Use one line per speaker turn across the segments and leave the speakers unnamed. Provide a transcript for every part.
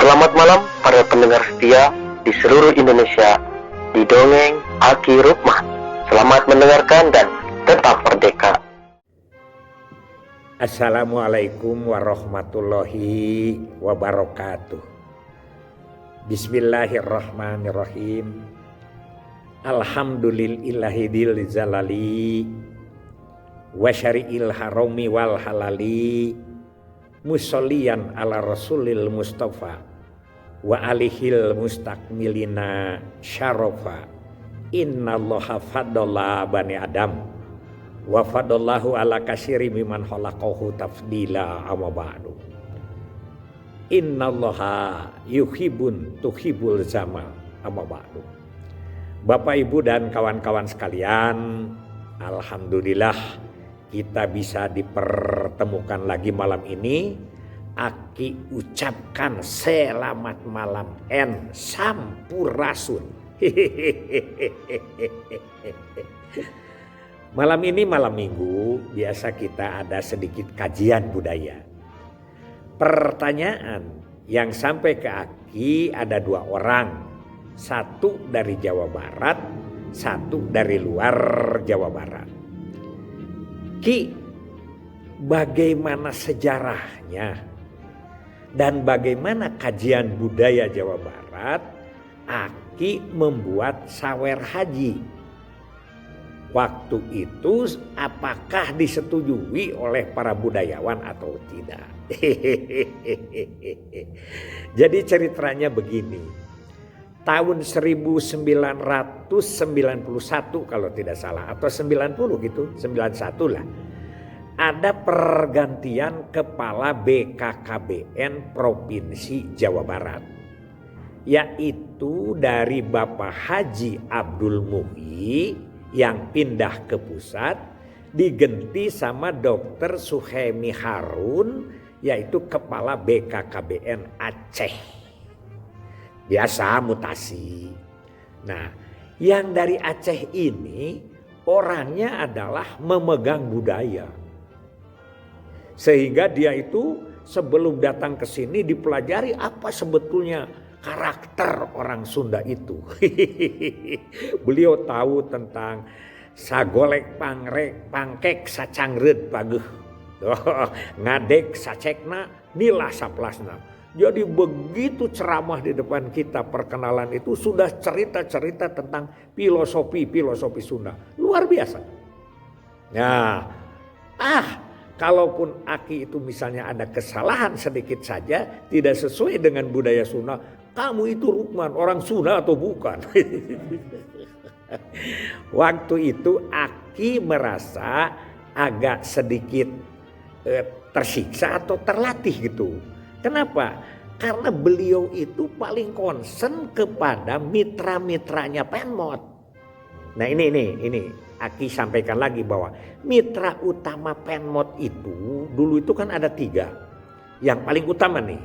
Selamat malam para pendengar setia di seluruh Indonesia di Dongeng Aki Rukman. Selamat mendengarkan dan tetap merdeka.
Assalamualaikum warahmatullahi wabarakatuh. Bismillahirrahmanirrahim. Alhamdulillahil zalali wa syari'il harami wal halali musolliyan ala rasulil mustafa wa alihil mustakmilina syarafa. Innallaha faddala bani adam wa faddallahu ala katsiri mimman khalaqahu tafdila amma ba'du. Innallaha tuhibbul zamal amma ba'du. Bapak Ibu dan kawan-kawan sekalian, alhamdulillah kita bisa dipertemukan lagi malam ini. Aki ucapkan selamat malam en sampurasun. Malam ini malam minggu biasa kita ada sedikit kajian budaya. Pertanyaan yang sampai ke Aki ada 2 orang. Satu dari Jawa Barat, satu dari luar Jawa Barat. Ki, bagaimana sejarahnya dan bagaimana kajian budaya Jawa Barat Aki membuat sawer haji? Waktu itu apakah disetujui oleh para budayawan atau tidak? Jadi ceritanya begini. Tahun 1991 kalau tidak salah, atau 90 gitu, 91 lah. Ada pergantian kepala BKKBN Provinsi Jawa Barat. Yaitu dari Bapak Haji Abdul Muhyi yang pindah ke pusat, diganti sama Dr. Suhemi Harun, yaitu kepala BKKBN Aceh. Biasa mutasi. Nah, yang dari Aceh ini orangnya adalah memegang budaya. Sehingga dia itu sebelum datang ke sini dipelajari apa sebetulnya karakter orang Sunda itu. Beliau tahu tentang sagolek pangrek pangkek sacangreud pageuh. Ngadek sacekna nilah saplasna. Jadi begitu ceramah di depan kita perkenalan itu sudah cerita-cerita tentang filosofi Sunda. Luar biasa. Nah, kalaupun Aki itu misalnya ada kesalahan sedikit saja tidak sesuai dengan budaya Sunda, kamu itu Rukman orang Sunda atau bukan? Waktu itu Aki merasa agak sedikit tersiksa atau terlatih gitu. Kenapa? Karena beliau itu paling concern kepada mitra-mitranya Pemkot. Nah ini Aki sampaikan lagi bahwa mitra utama Pemkot itu dulu itu kan ada 3. Yang paling utama nih.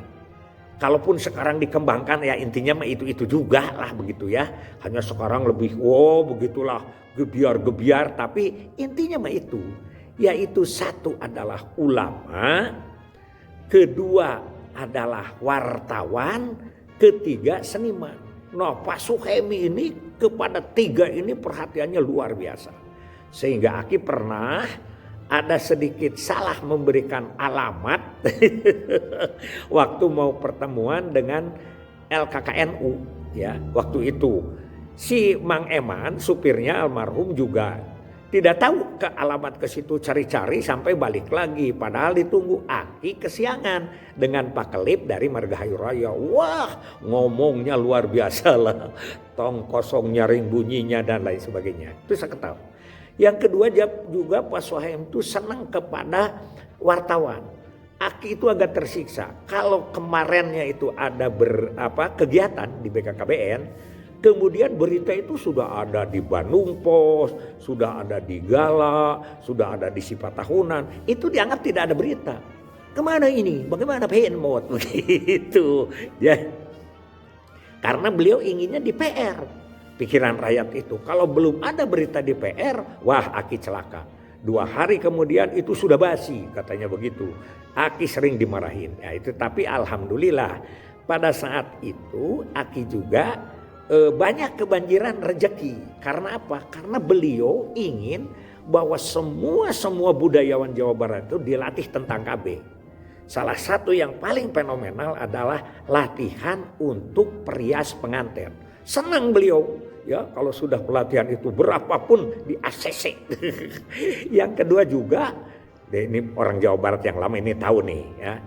Kalaupun sekarang dikembangkan ya intinya mah itu juga lah begitu ya. Hanya sekarang lebih begitulah gebiar-gebiar, tapi intinya mah itu. Yaitu 1 adalah ulama, 2 adalah wartawan, 3 seniman. Nah, Pak Suhemi ini kepada 3 ini perhatiannya luar biasa. Sehingga Aki pernah ada sedikit salah memberikan alamat waktu mau pertemuan dengan LKKNU ya. Waktu itu si Mang Eman supirnya almarhum juga tidak tahu ke alamat ke situ, cari-cari sampai balik lagi. Padahal ditunggu. Aki kesiangan dengan Pak Kelip dari Margahayu Raya. Wah, ngomongnya luar biasa lah. Tong kosong nyaring bunyinya dan lain sebagainya. Itu saya ketahui. Yang kedua juga Pak Suhaim itu senang kepada wartawan. Aki itu agak tersiksa. Kalau kemarinnya itu ada kegiatan di BKKBN. Kemudian berita itu sudah ada di Bandung Pos, sudah ada di Gala, sudah ada di Sipatahunan. Itu dianggap tidak ada berita. Kemana ini? Bagaimana Pemkot? Begitu. Ya. Karena beliau inginnya di PR. Pikiran rakyat itu. Kalau belum ada berita di PR, wah Aki celaka. 2 hari kemudian itu sudah basi, katanya begitu. Aki sering dimarahin. Ya itu, tapi alhamdulillah pada saat itu Aki juga banyak kebanjiran rezeki. Karena apa? Karena beliau ingin bahwa semua budayawan Jawa Barat itu dilatih tentang KB. Salah satu yang paling fenomenal adalah latihan untuk perias pengantin. Senang beliau ya kalau sudah pelatihan itu berapapun di ACC. Yang kedua juga, ini orang Jawa Barat yang lama ini tahu nih ya.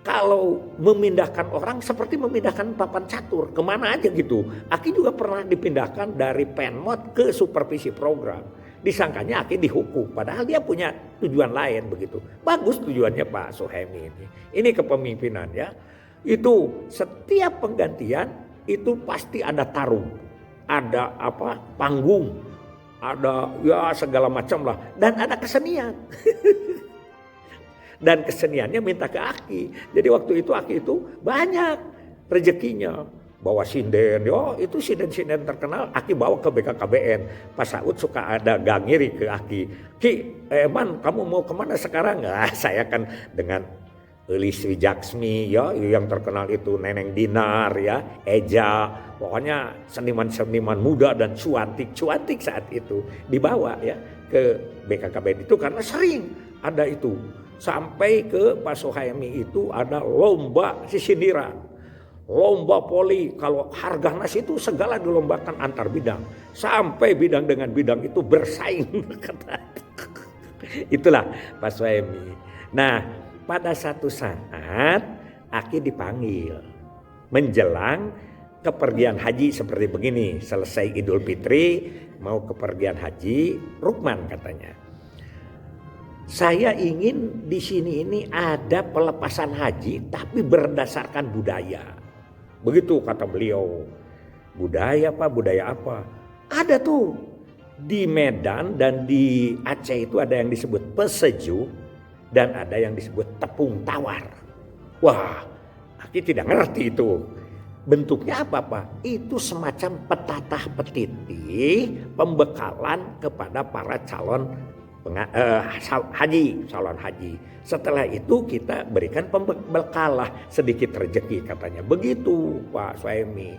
Kalau memindahkan orang seperti memindahkan papan catur kemana aja gitu. Aki juga pernah dipindahkan dari penmod ke supervisi program. Disangkanya Aki dihukum, padahal dia punya tujuan lain begitu. Bagus tujuannya Pak Suhaimi ini. Ini kepemimpinan ya. Itu setiap penggantian itu pasti ada tarung, ada panggung, ada ya segala macam lah, dan ada kesenian. Dan keseniannya minta ke Aki. Jadi waktu itu Aki itu banyak rezekinya. Bawa sinden, itu sinden-sinden terkenal Aki bawa ke BKKBN. Pak Saud suka ada gangiri ke Aki. Ki, Man kamu mau kemana sekarang? Saya kan dengan Elis Wijaksmi ya, yang terkenal itu Neneng Dinar ya, Eja. Pokoknya seniman-seniman muda dan cuantik saat itu dibawa ya ke BKKBN itu karena sering ada itu. Sampai ke Pak Suhaimi itu ada lomba sisindiran, lomba poli. Kalau harga nasi itu segala dilombakan antar bidang. Sampai bidang dengan bidang itu bersaing. Itulah Pak Suhaimi. Nah pada satu saat Aki dipanggil menjelang kepergian haji seperti begini. Selesai Idul Fitri mau kepergian haji, Rukman katanya, saya ingin di sini ini ada pelepasan haji tapi berdasarkan budaya. Begitu kata beliau. Budaya apa? Budaya apa? Ada tuh di Medan dan di Aceh itu ada yang disebut peseju dan ada yang disebut tepung tawar. Wah, Aki tidak ngerti itu. Bentuknya apa? Itu semacam petatah petiti pembekalan kepada para calon calon haji. Setelah itu kita berikan pembekalah sedikit rezeki katanya. Begitu Pak Suhaimi.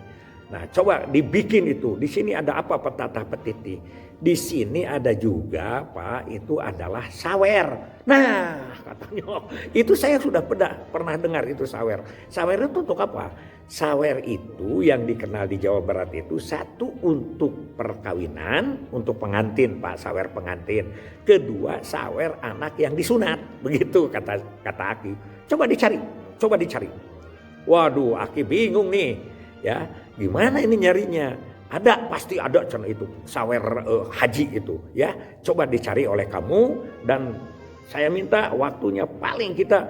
Nah coba dibikin itu. Di sini ada apa petatah petiti? Di sini ada juga Pak, itu adalah sawer. Nah katanya itu saya sudah pernah dengar itu sawer. Sawer itu untuk apa? Sawer itu yang dikenal di Jawa Barat itu satu untuk perkawinan, untuk pengantin Pak, sawer pengantin. Kedua sawer anak yang disunat. Begitu kata Aki. Coba dicari. Waduh Aki bingung nih ya. Gimana ini nyarinya? Ada, pasti ada channel itu, sawer haji itu ya. Coba dicari oleh kamu dan saya minta waktunya paling kita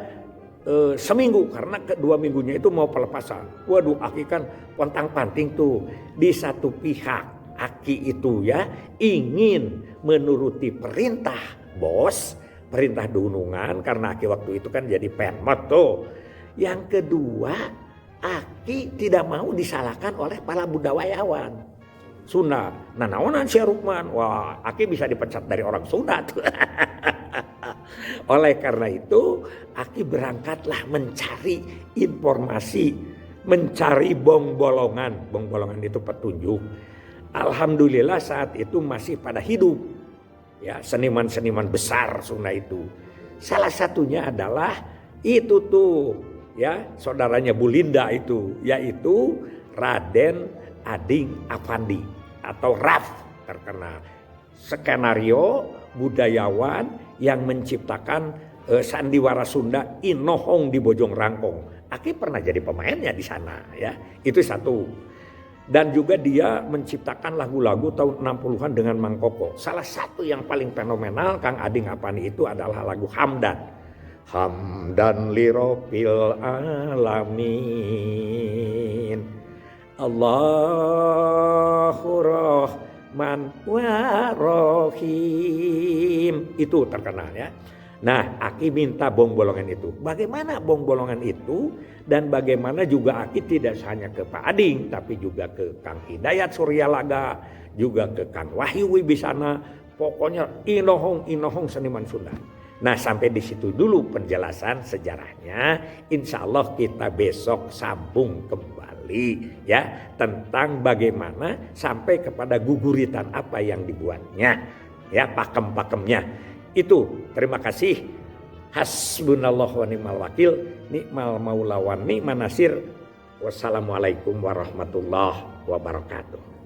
seminggu karena kedua minggunya itu mau pelepasan. Waduh Aki kan pontang-panting tuh. Di satu pihak Aki itu ya ingin menuruti perintah bos, perintah dunungan karena Aki waktu itu kan jadi penmot tuh. Yang kedua Aki tidak mau disalahkan oleh para budayawan Sunda. Nah naonan si Rukman, wah Aki bisa dipecat dari orang Sunda tuh. Oleh karena itu Aki berangkatlah mencari informasi, mencari bong bolongan. Bong bolongan itu petunjuk. Alhamdulillah saat itu masih pada hidup ya seniman-seniman besar Sunda itu. Salah satunya adalah itu tuh ya saudaranya Bu Linda itu, yaitu Raden Ading Afandi atau Raf terkenal. Skenario budayawan yang menciptakan sandiwara Sunda Inohong di Bojong Rangkong. Aki pernah jadi pemainnya di sana ya. Itu satu. Dan juga dia menciptakan lagu-lagu tahun 60-an dengan Mang Koko. Salah satu yang paling fenomenal Kang Ading Afandi itu adalah lagu Hamdan. Hamdan li Rabbil alamin. Allahu Rahman wa Rahim. Itu terkenal ya. Nah Aki minta bong bolongan itu. Bagaimana bong bolongan itu? Dan bagaimana juga Aki tidak hanya ke Pak Ading, tapi juga ke Kang Hidayat Suryalaga, juga ke Kang Wahyu Wibisana. Pokoknya inohong seniman Sunda. Nah, sampai di situ dulu penjelasan sejarahnya. Insya Allah kita besok sambung kembali ya tentang bagaimana sampai kepada guguritan apa yang dibuatnya, ya pakem-pakemnya. Itu terima kasih. Hasbunallah wa ni'mal wakil, ni'mal maula wa ni'man nasir. Wassalamualaikum warahmatullahi wabarakatuh.